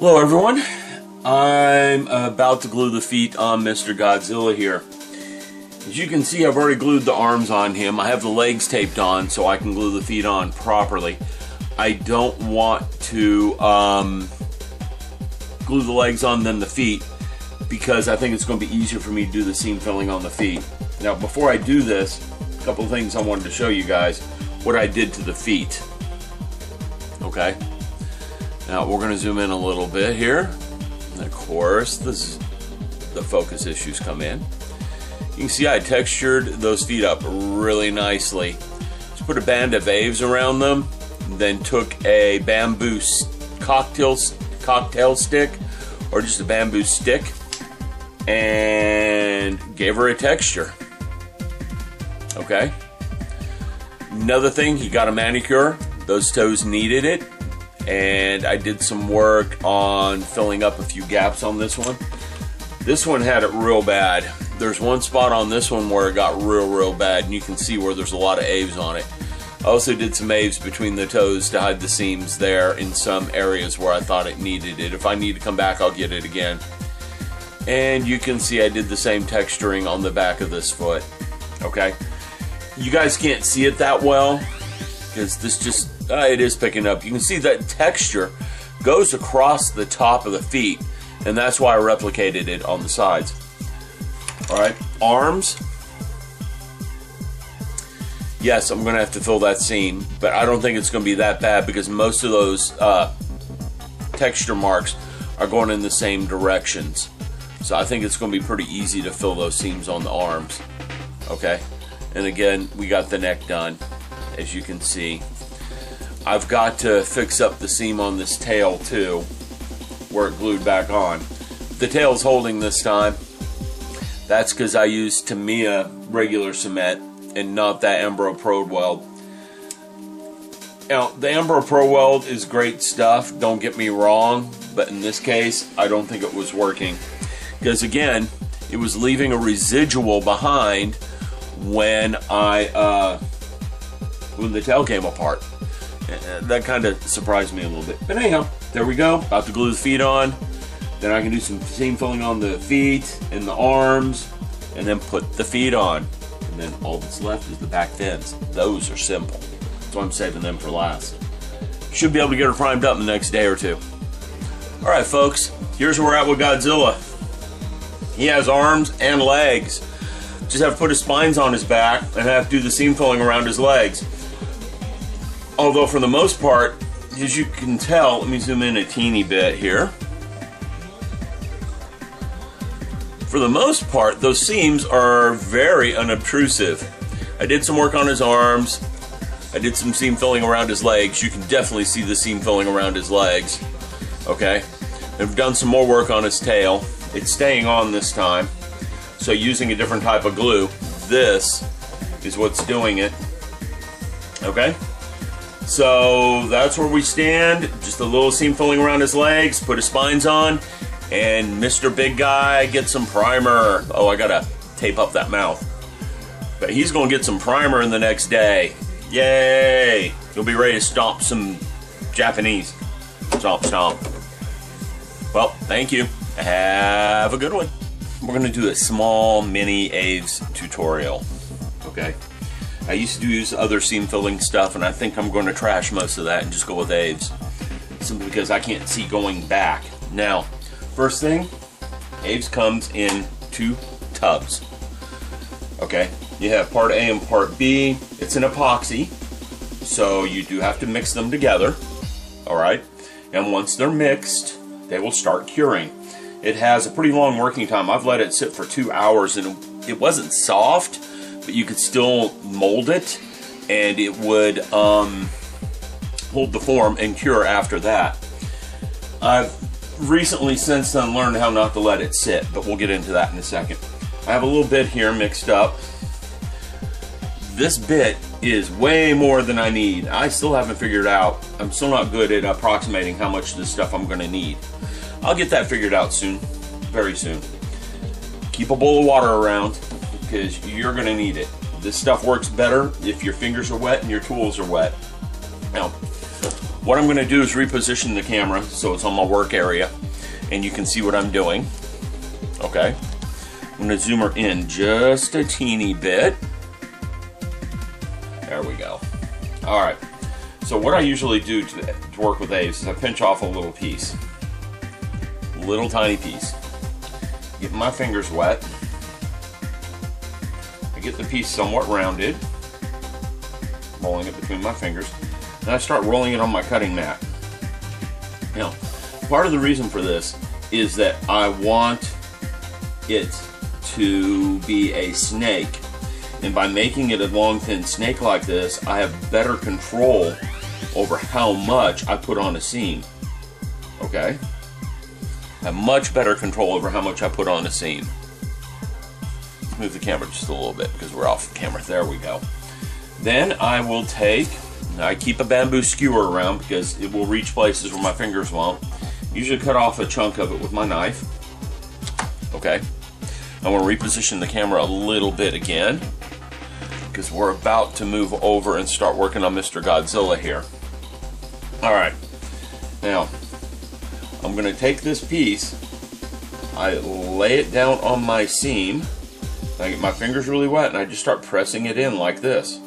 Hello everyone, I'm about to glue the feet on Mr. Godzilla here. As you can see, I've already glued the arms on him. I have the legs taped on so I can glue the feet on properly. I don't want to glue the legs on then the feet because I think it's going to be easier for me to do the seam filling on the feet. Now before I do this, a couple of things I wanted to show you guys what I did to the feet. Okay. Now we're going to zoom in a little bit here. And of course, the focus issues come in. You can see I textured those feet up really nicely. Just put a band of waves around them, then took a bamboo cocktail stick, or just a bamboo stick, and gave her a texture. Okay. Another thing, he got a manicure. Those toes needed it. And I did some work on filling up a few gaps on this one. This one had it real bad. There's one spot on this one where it got real bad, and you can see where there's a lot of aves on it. I also did some aves between the toes to hide the seams there in some areas where I thought it needed it. If I need to come back, I'll get it again. And you can see I did the same texturing on the back of this foot. Okay, you guys can't see it that well because this just it is picking up. You can see that texture goes across the top of the feet, and that's why I replicated it on the sides. Alright, arms. Yes, I'm going to have to fill that seam, but I don't think it's going to be that bad because most of those texture marks are going in the same directions. So I think it's going to be pretty easy to fill those seams on the arms. Okay, and again, we got the neck done, as you can see. I've got to fix up the seam on this tail too, where it glued back on. The tail's holding this time. That's because I used Tamiya regular cement and not that Embro Pro Weld. Now, the Embro Pro Weld is great stuff, don't get me wrong, but in this case, I don't think it was working. Because again, it was leaving a residual behind when when the tail came apart. That kind of surprised me a little bit. But anyhow, there we go. About to glue the feet on. Then I can do some seam filling on the feet and the arms, and then put the feet on. And then all that's left is the back fins. Those are simple. So I'm saving them for last. Should be able to get her primed up in the next day or two. Alright folks, here's where we're at with Godzilla. He has arms and legs. Just have to put his spines on his back and have to do the seam filling around his legs. Although for the most part, as you can tell, let me zoom in a teeny bit here. For the most part, those seams are very unobtrusive. I did some work on his arms. I did some seam filling around his legs. You can definitely see the seam filling around his legs. Okay. I've done some more work on his tail. It's staying on this time. So using a different type of glue, this is what's doing it. Okay. So that's where we stand. Just a little seam filling around his legs, put his spines on, and Mr. Big Guy gets some primer. Oh, I gotta tape up that mouth. But he's gonna get some primer in the next day. Yay! He'll be ready to stomp some Japanese. Stomp, stomp. Well, thank you. Have a good one. We're gonna do a small mini Aves tutorial. Okay. I used to use other seam filling stuff, and I think I'm going to trash most of that and just go with Aves. Simply because I can't see going back. Now, first thing, Aves comes in 2 tubs. Okay, you have part A and part B. It's an epoxy, so you do have to mix them together. Alright, and once they're mixed, they will start curing. It has a pretty long working time. I've let it sit for 2 hours, and it wasn't soft, but you could still mold it, and it would hold the form and cure after that. I've recently since then learned how not to let it sit, but we'll get into that in a second. I have a little bit here mixed up. This bit is way more than I need. I still haven't figured out. I'm still not good at approximating how much of this stuff I'm going to need. I'll get that figured out soon, very soon. Keep a bowl of water around, because you're going to need it. This stuff works better if your fingers are wet and your tools are wet. Now, What I'm going to do is reposition the camera so it's on my work area and you can see what I'm doing. Okay. I'm going to zoom her in just a teeny bit. There we go. Alright. So what I usually do to work with Aves is I pinch off a little piece. Little tiny piece. Get my fingers wet. I get the piece somewhat rounded. Rolling it between my fingers. Then I start rolling it on my cutting mat. Now, part of the reason for this is that I want it to be a snake. And by making it a long, thin snake like this, I have better control over how much I put on a seam. Okay? I have much better control over how much I put on a seam. Let's move the camera just a little bit because we're off camera. There we go. Then I will take, I keep a bamboo skewer around because it will reach places where my fingers won't. Usually cut off a chunk of it with my knife. Okay. I want to reposition the camera a little bit again because we're about to move over and start working on Mr. Godzilla here. Alright. Now, I'm going to take this piece, I lay it down on my seam, I get my fingers really wet and I just start pressing it in like this.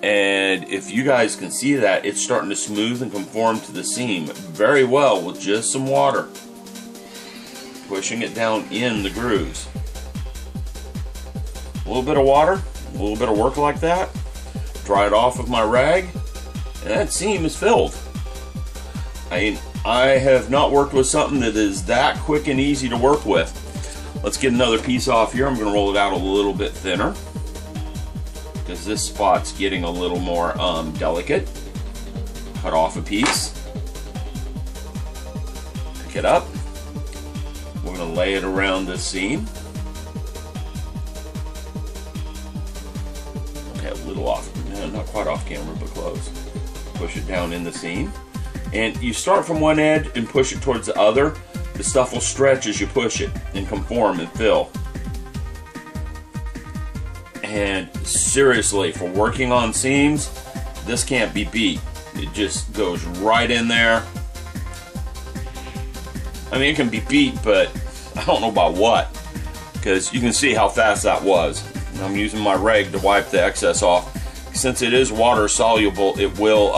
And if you guys can see that, it's starting to smooth and conform to the seam very well with just some water. Pushing it down in the grooves. A little bit of water, a little bit of work like that. Dry it off with my rag, and that seam is filled. I have not worked with something that is that quick and easy to work with. Let's get another piece off here. I'm going to roll it out a little bit thinner because this spot's getting a little more delicate. Cut off a piece. Pick it up. We're going to lay it around the seam. Okay, a little off. No, not quite off camera, but close. Push it down in the seam. And you start from one edge and push it towards the other. The stuff will stretch as you push it and conform and fill. And seriously, for working on seams, this can't be beat. It just goes right in there. I mean, it can be beat, but I don't know about what. Because you can see how fast that was. And I'm using my rag to wipe the excess off. Since it is water soluble, it will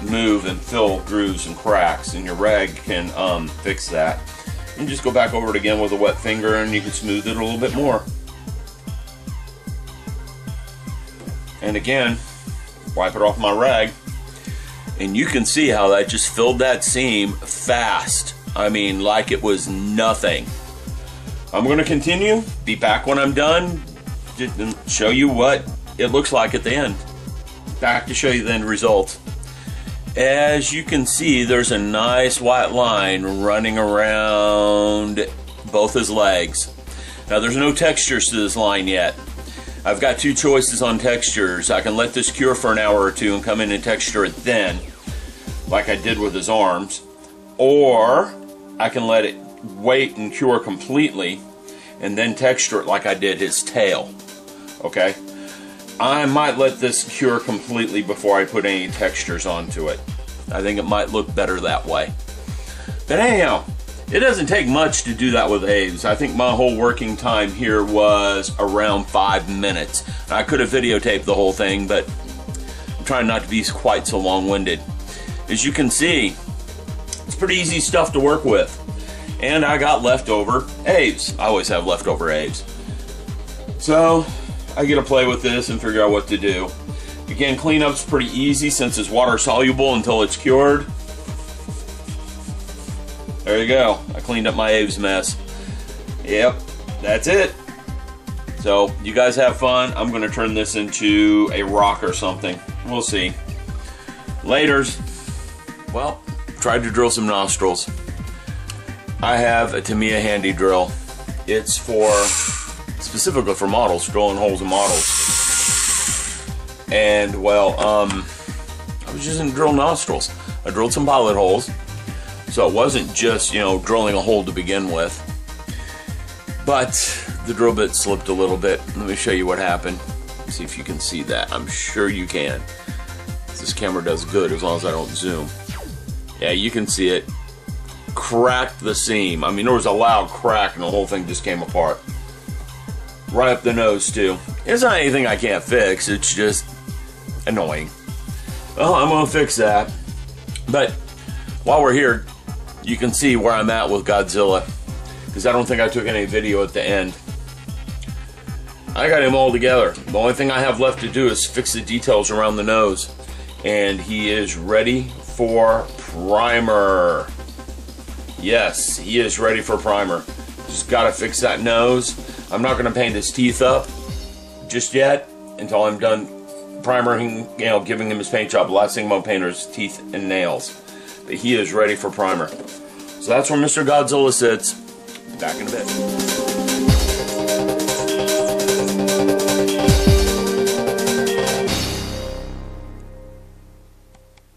move and fill grooves and cracks, and your rag can fix that. And just go back over it again with a wet finger and you can smooth it a little bit more. And again, wipe it off my rag, and you can see how that just filled that seam fast. I mean, like it was nothing. I'm going to continue, be back when I'm done, and show you what it looks like at the end. Back to show you the end result. As you can see, there's a nice white line running around both his legs. Now, there's no textures to this line yet. I've got two choices on textures. I can let this cure for an hour or two and come in and texture it then, like I did with his arms, or I can let it wait and cure completely and then texture it like I did his tail. Okay? I might let this cure completely before I put any textures onto it. I think it might look better that way. But anyhow, it doesn't take much to do that with Aves. I think my whole working time here was around 5 minutes. I could have videotaped the whole thing, but I'm trying not to be quite so long-winded. As you can see, it's pretty easy stuff to work with. And I got leftover Aves. I always have leftover Aves. So I get to play with this and figure out what to do. Again, cleanup's pretty easy since it's water soluble until it's cured. There you go. I cleaned up my Aves mess. Yep, that's it. So you guys have fun. I'm going to turn this into a rock or something. We'll see. Laters. Well, tried to drill some nostrils. I have a Tamiya handy drill. It's for specifically for models, drilling holes in models. And well, I was using drill nostrils. I drilled some pilot holes, so it wasn't just, you know, drilling a hole to begin with. But the drill bit slipped a little bit. Let me show you what happened. See if you can see that. I'm sure you can. This camera does good as long as I don't zoom. Yeah, you can see it. Cracked the seam. I mean, there was a loud crack and the whole thing just came apart. Right up the nose, too. It's not anything I can't fix. It's just annoying. Well, I'm going to fix that. But while we're here, you can see where I'm at with Godzilla. Because I don't think I took any video at the end. I got him all together. The only thing I have left to do is fix the details around the nose. And he is ready for primer. Yes, he is ready for primer. Just got to fix that nose. I'm not going to paint his teeth up just yet until I'm done primering, you know, giving him his paint job. The last thing I'm going to paint are his teeth and nails. But he is ready for primer. So that's where Mr. Godzilla sits. Back in a bit.